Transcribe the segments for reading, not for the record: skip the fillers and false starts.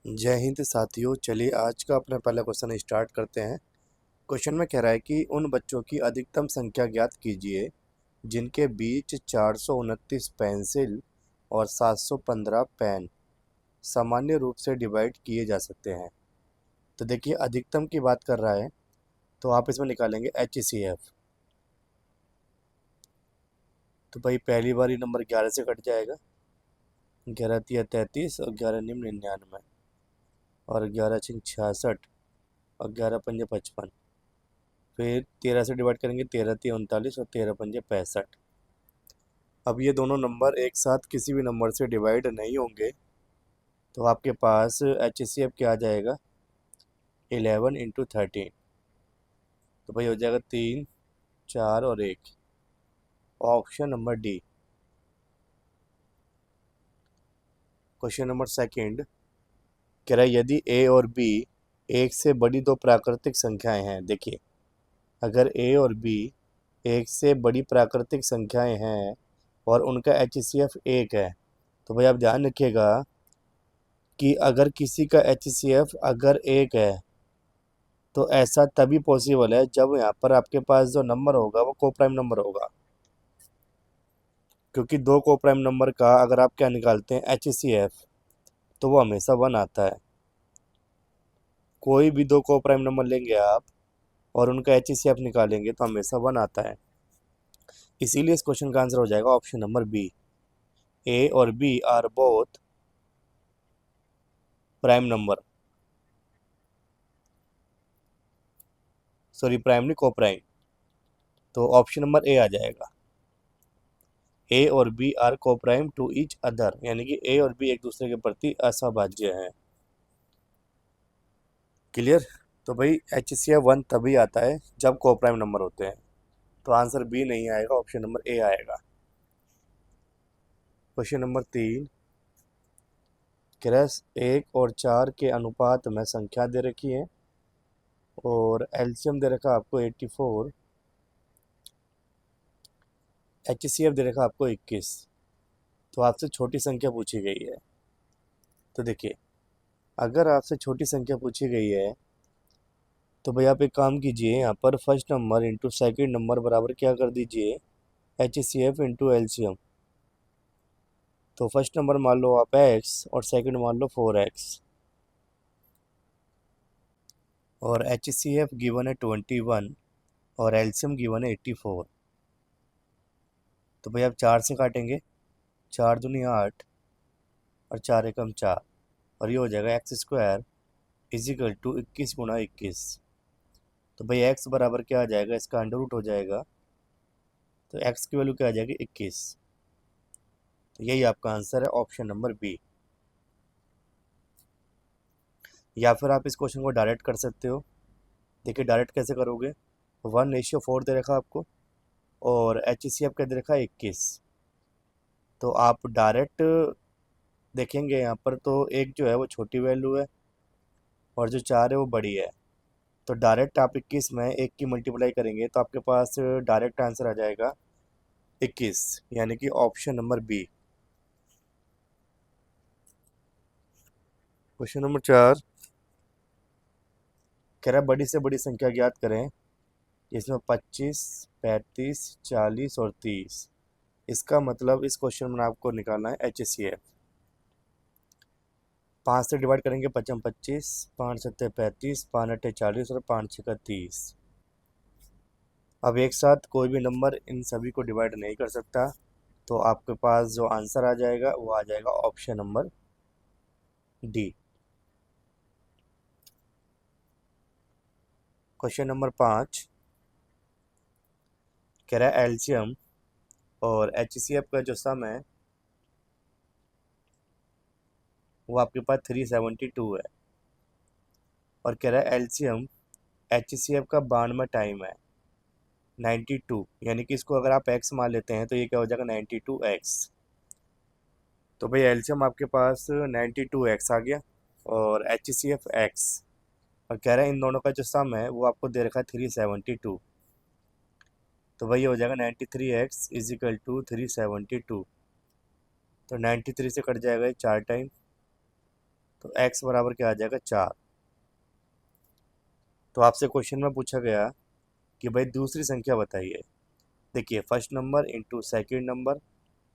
जय हिंद साथियों। चलिए आज का अपना पहला क्वेश्चन स्टार्ट करते हैं। क्वेश्चन में कह रहा है कि उन बच्चों की अधिकतम संख्या ज्ञात कीजिए जिनके बीच 429 पेंसिल और 715 पेन सामान्य रूप से डिवाइड किए जा सकते हैं। तो देखिए अधिकतम की बात कर रहा है, तो आप इसमें निकालेंगे HCF। तो भाई पहली बारी नंबर 11 से कट जाएगा, 11 तिया 33 और 11 निम्न 99 और 11 छिंग 66 और 11 पंजे 55। फिर 13 से डिवाइड करेंगे, 13 तिया 39 और 13 पंजे 65। अब ये दोनों नंबर एक साथ किसी भी नंबर से डिवाइड नहीं होंगे, तो आपके पास HCF क्या आ जाएगा, 11 × 13। तो भाई हो जाएगा 3, 4 और 1। Option number D. Question number second कह रहा है यदि ए और बी एक से बड़ी दो प्राकृतिक संख्याएं हैं। देखिए अगर ए और बी एक से बड़ी प्राकृतिक संख्याएं हैं और उनका HCF 1 है, तो भाई आप ध्यान रखिएगा कि अगर किसी का HCF अगर 1 है तो ऐसा तभी पॉसिबल है जब यहाँ पर आपके पास जो नंबर होगा वो कोप्राइम नंबर होगा। क्योंकि दो कोप्राइम नंबर का अगर आप क्या निकालते हैं HCF, तो वो हमेशा 1 आता है। कोई भी दो कोप्राइम नंबर लेंगे आप और उनका HCF निकालेंगे तो हमेशा 1 आता है। इसीलिए इस क्वेश्चन का आंसर हो जाएगा ऑप्शन नंबर बी। ए और B are both prime number, sorry prime नहीं कोप्राइम। तो ऑप्शन नंबर ए आ जाएगा। ए और B are coprime to each other, यानी कि ए और बी एक दूसरे के प्रति असहभाज्य हैं। क्लियर। तो भाई HCF 1 तभी आता है जब कोप्राइम नंबर होते हैं। तो आंसर बी नहीं आएगा, ऑप्शन नंबर ए आएगा। क्वेश्चन नंबर 3 क्रैश 1 और 4 के अनुपात में संख्या दे रखी है और एलसीएम दे रखा आपको 84, HCF दे रखा आपको 21। तो आपसे छोटी संख्या पूछी गई है। तो देखिए अगर आपसे छोटी संख्या पूछी गई है तो भाई आप एक काम कीजिए, यहाँ पर first number into second number बराबर क्या कर दीजिए, HCF इंटू LCM। तो फर्स्ट नंबर मान लो आप x और सेकंड मान लो 4x और HCF गिवन है 21 और LCM गिवन है 84। तो भाई आप 4 से काटेंगे, 4 दूनी 8 और 4 एकम 4 और ये हो जाएगा x² इजिकल टू 21 × 21। तो भाई x बराबर क्या आ जाएगा, इसका अंडर रूट हो जाएगा। तो x की वैल्यू क्या आ जाएगी, 21। तो यही आपका आंसर है, ऑप्शन नंबर बी। या फिर आप इस क्वेश्चन को डायरेक्ट कर सकते हो। देखिए डायरेक्ट कैसे करोगे, 1:4 दे रखा आपको और HCF का दे रखा है 21। तो आप डायरेक्ट देखेंगे यहाँ पर तो एक जो है वो छोटी वैल्यू है और जो 4 है वो बड़ी है। तो डायरेक्ट आप 21 में एक की मल्टीप्लाई करेंगे तो आपके पास डायरेक्ट आंसर आ जाएगा 21, यानी कि option number B. Question number 4 कह रहा है बड़ी से बड़ी संख्या ज्ञात करें जिसमें 25, 35, 40 और 30। इसका मतलब इस क्वेश्चन में आपको निकालना है HCF। 5 से डिवाइड करेंगे, 5 25, 5 7 35, 5 8 40 और 5 6 30। अब एक साथ कोई भी नंबर इन सभी को डिवाइड नहीं कर सकता, तो आपके पास जो आंसर आ जाएगा वो आ जाएगा option number D. Question number 5 कह रहा है एलसीएम और HCF का जो सम है वो आपके पास 372 है और कह रहा है एलसीएम HCF का 92 टाइम है 92, यानी कि इसको अगर आप x मान लेते हैं तो ये क्या हो जाएगा 92x। तो भाई एलसीएम आपके पास 92x आ गया और HCF x, और कह रहा है इन दोनों का जो सम है वो आपको दे रखा है 372। तो भाई ये हो जाएगा 93x इजिकल टू 372। तो 93 से कट जाएगा ये 4 टाइम, तो x बराबर क्या आ जाएगा 4। तो आपसे क्वेश्चन में पूछा गया कि भाई दूसरी संख्या बताइए। देखिए first number into second number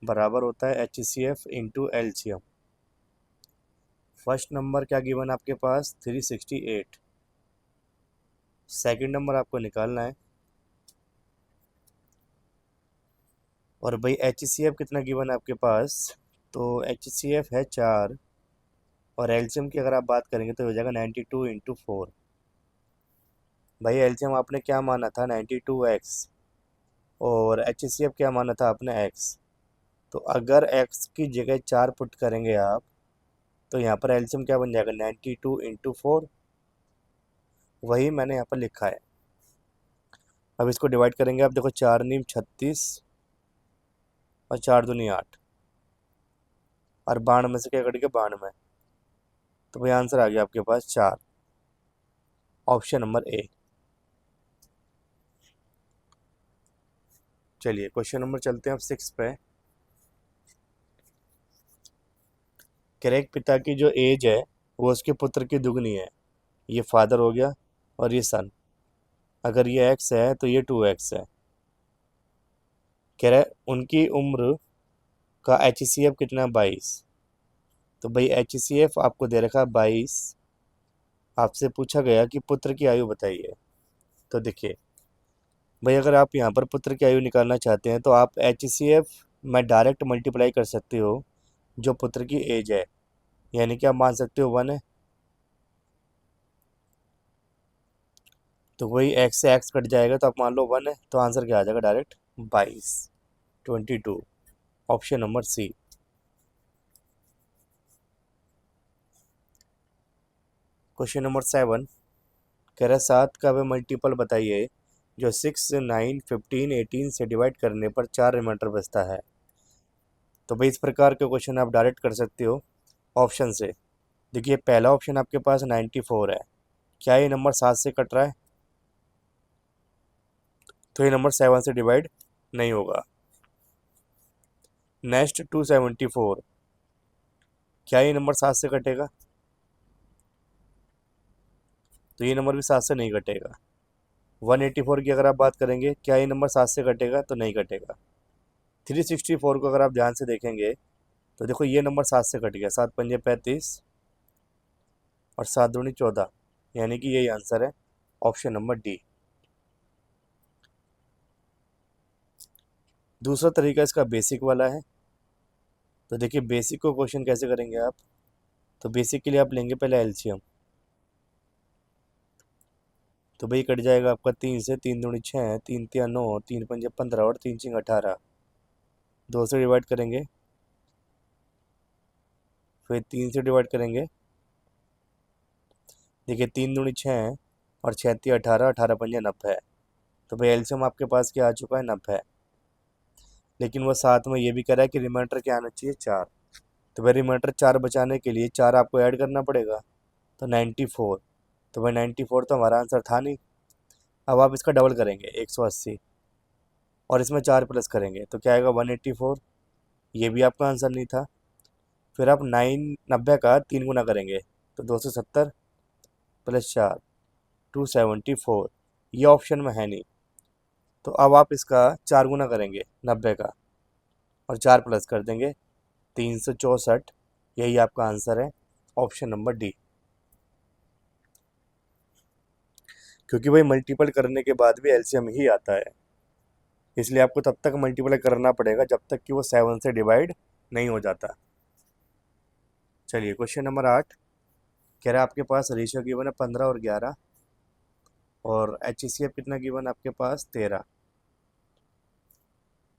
बराबर होता है HCF into LCM। First number क्या गिवन आपके पास 368। सेकेंड नंबर आपको निकालना है और भाई HCF कितना गिवन है आपके पास, तो HCF है 4 और एल्शियम की अगर आप बात करेंगे तो हो जाएगा 92 × 4। भाई एल्शियम आपने क्या माना था 92x और HCF क्या माना था आपने x। तो अगर x की जगह 4 पुट करेंगे आप तो यहाँ पर एल्शियम क्या बन जाएगा 92 × 4। वही मैंने यहाँ पर लिखा है। अब इसको डिवाइड करेंगे आप, देखो 4 नीम 36 और 4 दूनी 8 और 92 में से क्या कट गया 92। तो भाई आंसर आ गया आपके पास 4, ऑप्शन नंबर ए। चलिए क्वेश्चन नंबर चलते हैं अब 6 पे। करेक्ट पिता की जो एज है वो उसके पुत्र की दुगनी है। ये फादर हो गया और ये सन। अगर ये एक्स है तो ये 2x है। कह रहा है उनकी उम्र का HCF कितना है 22। तो भाई HCF आपको दे रखा है 22। आपसे पूछा गया कि पुत्र की आयु बताइए। तो देखिए भाई अगर आप यहाँ पर पुत्र की आयु निकालना चाहते हैं तो आप HCF में डायरेक्ट मल्टीप्लाई कर सकते हो जो पुत्र की एज है, यानी कि आप मान सकते हो 1 है। तो वही x से x कट जाएगा तो आप मान लो 1 है, तो आंसर क्या आ जाएगा direct 22, 22, option number C. Question number 7 कह रहा है 7 का वे मल्टीपल बताइए जो 6, 9, 15, 18 से डिवाइड करने पर 4 रिमाइंडर बचता है। तो भाई इस प्रकार के क्वेश्चन आप डायरेक्ट कर सकते हो ऑप्शन से। देखिए पहला ऑप्शन आपके पास 94 है। क्या ये नंबर 7 से कट रहा है? तो ये नंबर 7 से डिवाइड नहीं होगा। नेक्स्ट 274, क्या ये नंबर 7 से कटेगा? तो ये नंबर भी 7 से नहीं कटेगा। 184 की अगर आप बात करेंगे, क्या ये नंबर 7 से कटेगा? तो नहीं कटेगा। 364 को अगर आप ध्यान से देखेंगे तो देखो ये नंबर 7 से कट गया, 7 पंजे 35 और 7 दूनी 14, यानी कि यही आंसर है, ऑप्शन नंबर डी। दूसरा तरीका इसका बेसिक वाला है। तो देखिए बेसिक को क्वेश्चन कैसे करेंगे आप, तो बेसिक के लिए आप लेंगे पहले एलसीएम। तो भाई कट जाएगा आपका 3 से, 3 दूनी 6, 3 तिया 9, 3 पंजे 15 और 3 चिंग 18। 2 से डिवाइड करेंगे, फिर 3 से डिवाइड करेंगे। देखिए 3 दूनी 6 और 6 तिया 18, 18 पंजे 90 है। तो भाई एलसीएम आपके पास क्या आ चुका है 90। लेकिन वो साथ में ये भी कह रहा है कि रिमाइंडर क्या आना चाहिए 4। तो भाई रिमाइंडर 4 बचाने के लिए 4 आपको ऐड करना पड़ेगा, तो 94। तो भाई 94 तो हमारा आंसर था नहीं। अब आप इसका डबल करेंगे 180 और इसमें 4 प्लस करेंगे तो क्या आएगा 184। ये भी आपका आंसर नहीं था। फिर आप 90 का 3 गुना करेंगे तो 270 प्लस 4, 274। ये ऑप्शन में है नहीं। तो अब आप इसका 4 गुना करेंगे 90 का और 4 प्लस कर देंगे 364। यही आपका आंसर है, ऑप्शन नंबर डी। क्योंकि भाई मल्टीपल करने के बाद भी एलसीएम ही आता है, इसलिए आपको तब तक मल्टीप्लाई करना पड़ेगा जब तक कि वो 7 से डिवाइड नहीं हो जाता। चलिए क्वेश्चन नंबर 8 कह रहा है आपके पास रेशियो गिवन है 15 और 11 और HCF कितना गिवन है आपके पास 13।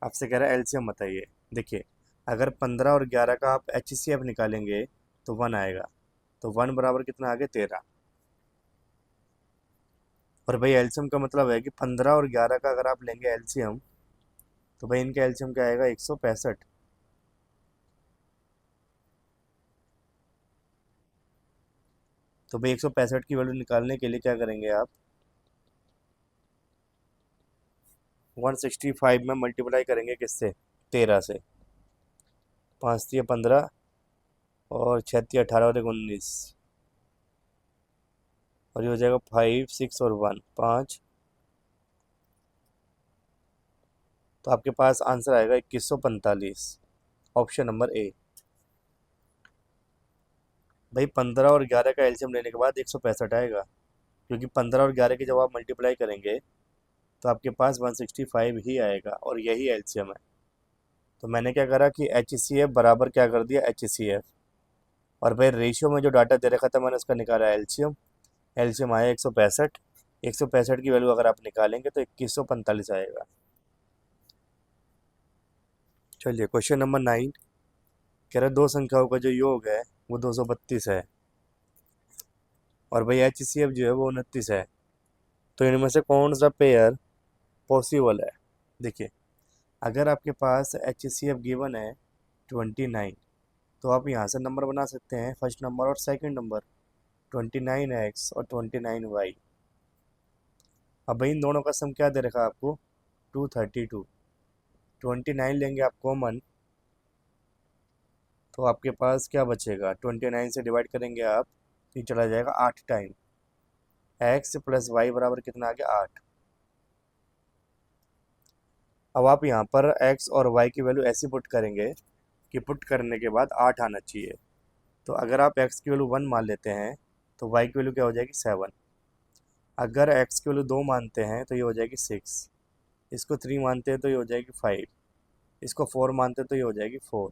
आपसे कह रहा है एलसीएम बताइए। देखिए अगर 15 और 11 का आप HCF निकालेंगे तो 1 आएगा, तो 1 बराबर कितना आ गया 13। और भाई एलसीएम का मतलब है कि 15 और 11 का अगर आप लेंगे एलसीएम तो भाई इनका एलसीएम क्या आएगा 165। तो भाई 165 की वैल्यू निकालने के लिए क्या करेंगे आप, 165 में मल्टीप्लाई करेंगे किससे 13 से, 5 तिया 15 और 36 18 और 19, और ये हो जाएगा 5 6 और 1 5। तो आपके पास आंसर आएगा 2145, ऑप्शन नंबर ए। भाई 15 और 11 का एलसीएम लेने के बाद 165 आएगा, क्योंकि 15 और 11 की जब आप मल्टीप्लाई करेंगे तो आपके पास 165 ही आएगा, और यही एलसीएम है। तो मैंने क्या करा कि एच सी एफ बराबर क्या कर दिया, एच सी एफ, और भाई रेशियो में जो डाटा दे रखा था मैंने उसका निकाला एलसीएम। एलसीएम आया 165। 165 की वैल्यू अगर आप निकालेंगे तो 2145 आएगा। चलिए क्वेश्चन नंबर 9 कह रहा है दो संख्याओं का जो योग है वो 232 है, और भाई एच सी एफ जो है वो 29 है। तो इनमें से कौन सा पेयर पॉसिबल है। देखिए, अगर आपके पास एच सी एफ गिवन है 29, तो आप यहाँ से नंबर बना सकते हैं, फर्स्ट नंबर और सेकंड नंबर, 29x और 29y। अब भाई इन दोनों का सम क्या दे रखा है आपको, 232। 29 लेंगे आप कॉमन, तो आपके पास क्या बचेगा, 29 से डिवाइड करेंगे आप तो ये चला जाएगा 8 टाइम। x प्लस वाई बराबर कितना आ गया, 8। अब आप यहाँ पर x और y की वैल्यू ऐसी पुट करेंगे कि पुट करने के बाद 8 आना चाहिए। तो अगर आप x की वैल्यू 1 मान लेते हैं तो y की वैल्यू क्या हो जाएगी, 7। अगर x की वैल्यू 2 मानते हैं तो ये हो जाएगी 6। इसको 3 मानते हैं तो ये हो जाएगी 5। इसको 4 मानते हैं तो ये हो जाएगी 4।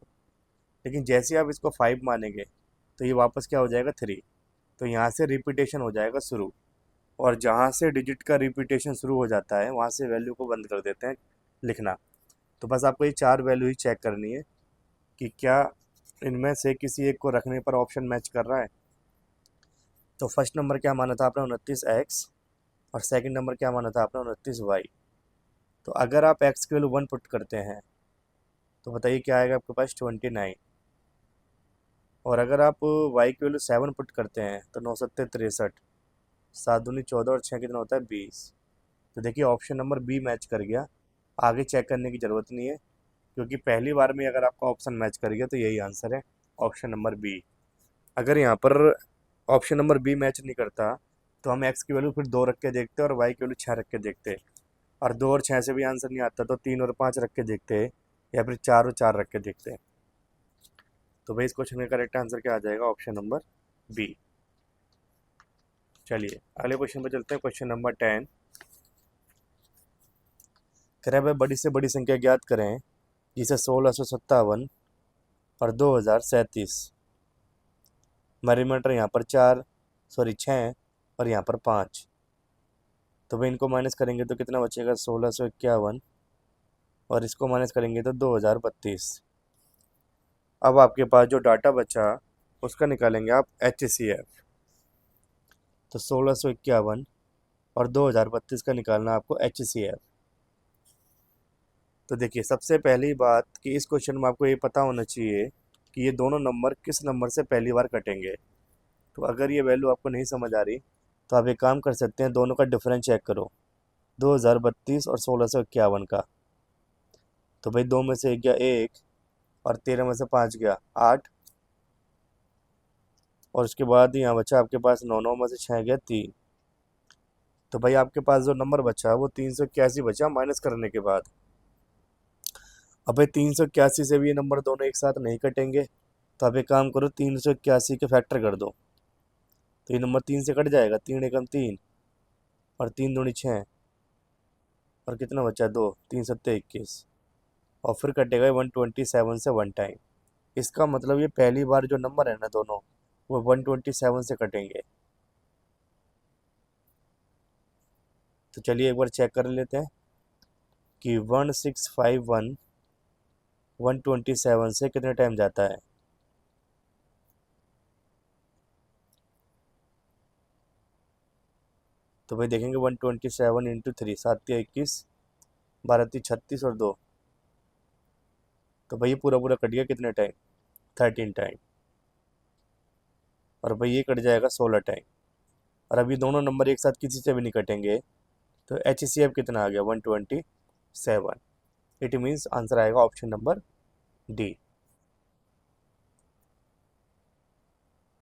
लेकिन जैसे आप इसको 5 मानेंगे तो ये वापस क्या हो जाएगा, 3। तो यहाँ से रिपीटेशन हो जाएगा शुरू, और जहाँ से डिजिट का रिपीटेशन शुरू हो जाता है वहाँ से वैल्यू को बंद कर देते हैं लिखना। तो बस आपको ये 4 वैल्यू ही चेक करनी है कि क्या इनमें से किसी एक को रखने पर ऑप्शन मैच कर रहा है। तो फर्स्ट नंबर क्या माना था आपने, 29x, और सेकंड नंबर क्या माना था आपने, 29y। तो अगर आप x की वैल्यू 1 पुट करते हैं तो बताइए क्या आएगा आपके पास, 29। और अगर आप y की वैल्यू 7 पुट करते हैं तो 9 सत्ते 63, 7 दूनी 14 और 6 कितना होता है, 20। तो देखिए ऑप्शन नंबर बी मैच कर गया। आगे चेक करने की ज़रूरत नहीं है, क्योंकि पहली बार में अगर आपका ऑप्शन मैच कर गया तो यही आंसर है, ऑप्शन नंबर बी। अगर यहाँ पर ऑप्शन नंबर बी मैच नहीं करता तो हम एक्स की वैल्यू फिर 2 रख के देखते और वाई की वैल्यू 6 रख के देखते, और 2 और 6 से भी आंसर नहीं आता तो 3 और 5 रख के देखते, या फिर 4 और 4 रख के देखते। तो भाई इस क्वेश्चन का करेक्ट आंसर क्या आ जाएगा, ऑप्शन नंबर बी। चलिए अगले क्वेश्चन पर चलते हैं, क्वेश्चन नंबर 10। कह रहे भाई बड़ी से बड़ी संख्या ज्ञात करें जिसे 1657 और 2037, रिमाइंडर यहाँ पर 6 और यहाँ पर 5। तो भाई इनको माइनस करेंगे तो कितना बचेगा, 1651, और इसको माइनस करेंगे तो 2032। अब आपके पास जो डाटा बचा उसका निकालेंगे आप एच सी एफ। तो 1651 और 2032 का निकालना आपको एच सी एफ। तो देखिए सबसे पहली बात कि इस क्वेश्चन में आपको ये पता होना चाहिए कि ये दोनों नंबर किस नंबर से पहली बार कटेंगे। तो अगर ये वैल्यू आपको नहीं समझ आ रही तो आप एक काम कर सकते हैं, दोनों का डिफरेंस चेक करो, 2032 और 1651 का। तो भाई 2 में से 1 गया 1, और 13 में से 5 गया 8, और उसके बाद यहाँ बचा आपके पास 9, 9 में से 6 गया 3। तो भाई आपके पास जो नंबर बचा वो 381 बचा माइनस करने के बाद। अब भाई 381 से भी ये नंबर दोनों एक साथ नहीं कटेंगे, तो आप एक काम करो, 381 के फैक्टर कर दो, तो ये नंबर 3 से कट जाएगा, 3 एकम 3, और 3 दूनी 6, और कितना बचा 2, 3 सत्ते 21, और फिर कटेगा 127 से 1 टाइम। इसका मतलब ये पहली बार जो नंबर है ना दोनों, वो 127 से कटेंगे। तो चलिए एक बार चेक कर लेते हैं कि 1651 127 से कितने टाइम जाता है। तो भाई देखेंगे 127 इंटू 3, 7 या 21, 12 36 और 2, तो भाई ये पूरा पूरा कट गया कितने टाइम, 13 टाइम। और भाई ये कट जाएगा 16 टाइम। और अभी दोनों नंबर एक साथ किसी से भी नहीं कटेंगे, तो एच सी एफ कितना आ गया, 127। इट मीन्स आंसर आएगा ऑप्शन नंबर डी।